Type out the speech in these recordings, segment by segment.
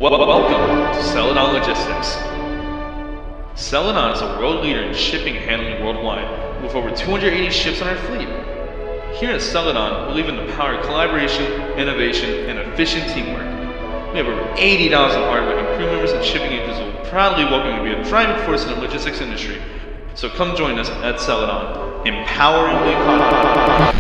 Welcome to Celadon Logistics. Celadon is a world leader in shipping and handling worldwide, with over 280 ships on our fleet. Here at Celadon, we believe in the power of collaboration, innovation, and efficient teamwork. We have over 80,000 hardworking crew members and shipping agents who will proudly welcome you to be a driving force in the logistics industry. So come join us at Celadon, empowering the economy.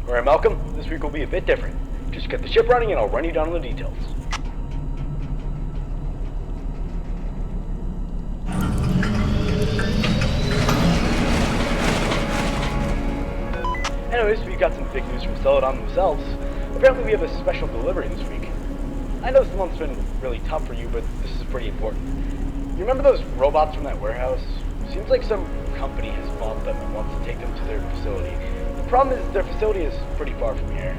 Alright, Malcolm, this week will be a bit different. Just get the ship running and I'll run you down on the details. Anyways, we got some big news from Celadon themselves. Apparently we have a special delivery this week. I know this month's been really tough for you, but this is pretty important. You remember those robots from that warehouse? Seems like some company has bought them and wants to take them to their facility. The problem is their facility is pretty far from here.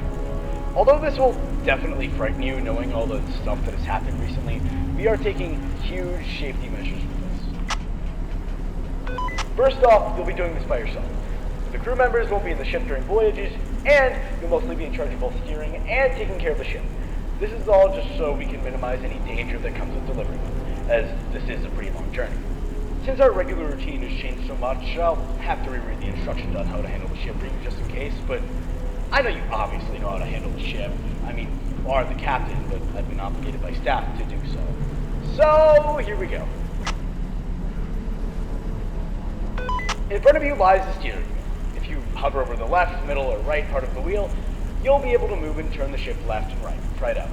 Although this will definitely frighten you knowing all the stuff that has happened recently, we are taking huge safety measures with this. First off, you'll be doing this by yourself. The crew members won't be in the ship during voyages, and you'll mostly be in charge of both steering and taking care of the ship. This is all just so we can minimize any danger that comes with delivering them, as this is a pretty long journey. Since our regular routine has changed so much, I'll have to reread the instructions on how to handle the ship for you just in case, but I know you obviously know how to handle the ship. I mean, you are the captain, but I've been obligated by staff to do so. So, here we go. In front of you lies the steering wheel. If you hover over the left, middle, or right part of the wheel, you'll be able to move and turn the ship left and right. Try it out.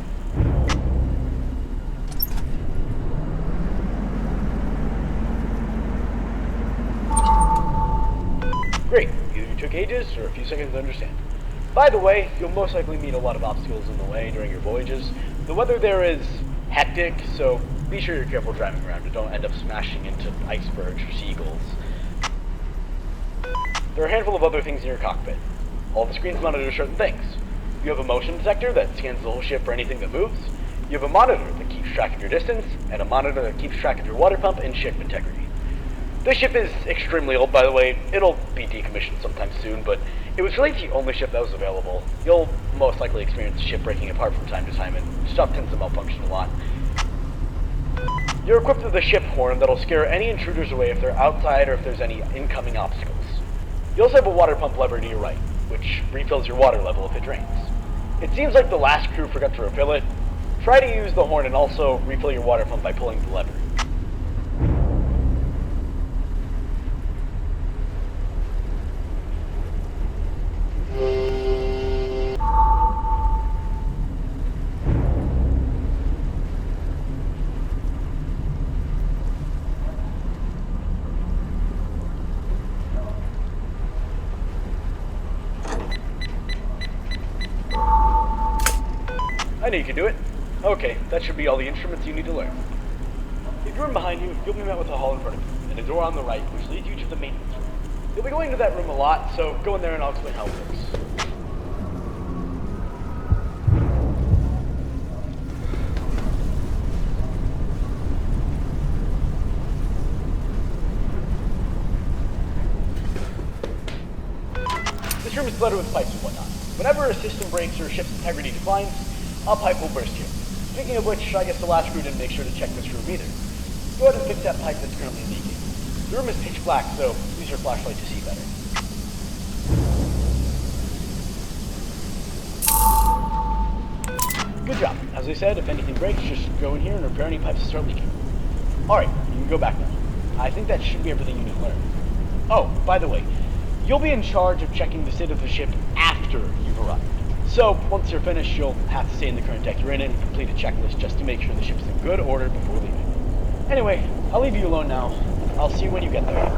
Great. Either you took ages or a few seconds to understand. By the way, you'll most likely meet a lot of obstacles in the way during your voyages. The weather there is hectic, so be sure you're careful driving around and don't end up smashing into icebergs or seagulls. There are a handful of other things in your cockpit. All the screens monitor certain things. You have a motion detector that scans the whole ship for anything that moves. You have a monitor that keeps track of your distance, and a monitor that keeps track of your water pump and ship integrity. This ship is extremely old, by the way. It'll be decommissioned sometime soon, but it was really the only ship that was available. You'll most likely experience the ship breaking apart from time to time, and stuff tends to malfunction a lot. You're equipped with a ship horn that'll scare any intruders away if they're outside or if there's any incoming obstacles. You also have a water pump lever to your right, which refills your water level if it drains. It seems like the last crew forgot to refill it. Try to use the horn and also refill your water pump by pulling the lever. I knew you could do it. Okay, that should be all the instruments you need to learn. If you room behind you, you'll be met with a hall in front of you, and a door on the right, which leads you to the maintenance room. You'll be going to that room a lot, so go in there and I'll explain how it works. This room is flooded with pipes and whatnot. Whenever a system breaks or ship's integrity declines, a pipe will burst here. Speaking of which, I guess the last crew didn't make sure to check this room either. Go ahead and fix that pipe that's currently leaking. The room is pitch black, so use your flashlight to see better. Good job. As I said, if anything breaks, just go in here and repair any pipes that start leaking. Alright, you can go back now. I think that should be everything you need to learn. Oh, by the way, you'll be in charge of checking the state of the ship after you've arrived. So, once you're finished, you'll have to stay in the current deck you're in and complete a checklist just to make sure the ship's in good order before leaving. Anyway, I'll leave you alone now. I'll see you when you get there.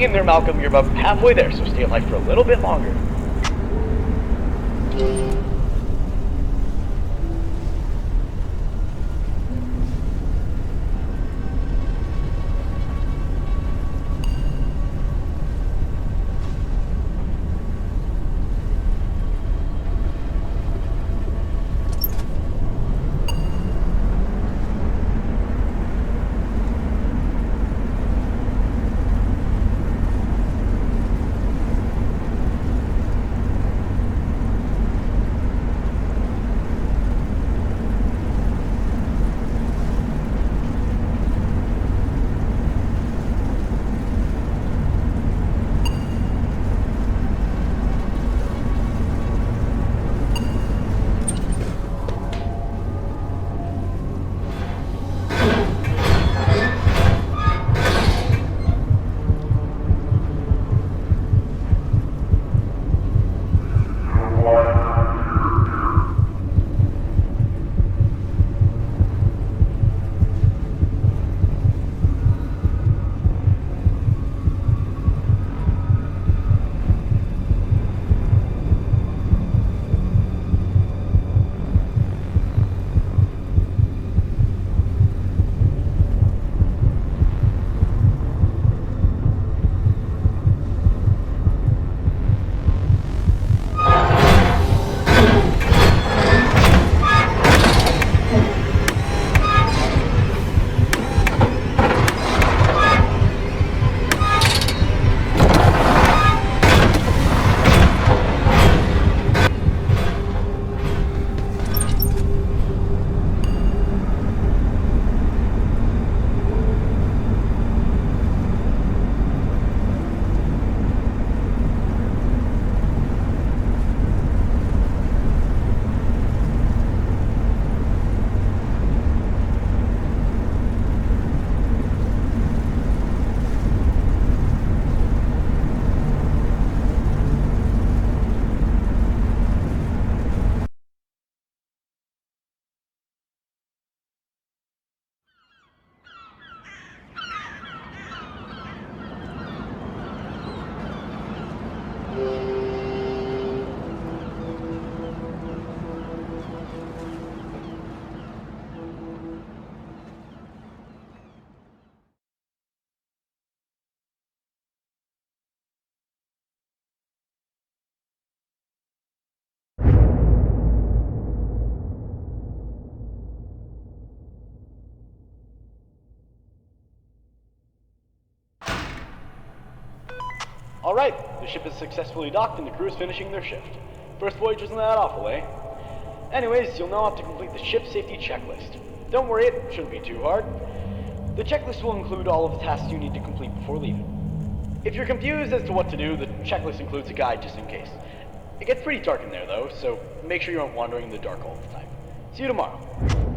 Hang in there, Malcolm. You're about halfway there, so stay alive for a little bit longer. Alright, the ship is successfully docked and the crew is finishing their shift. First voyage wasn't that awful, eh? Anyways, you'll now have to complete the ship safety checklist. Don't worry, it shouldn't be too hard. The checklist will include all of the tasks you need to complete before leaving. If you're confused as to what to do, the checklist includes a guide just in case. It gets pretty dark in there though, so make sure you aren't wandering in the dark all the time. See you tomorrow.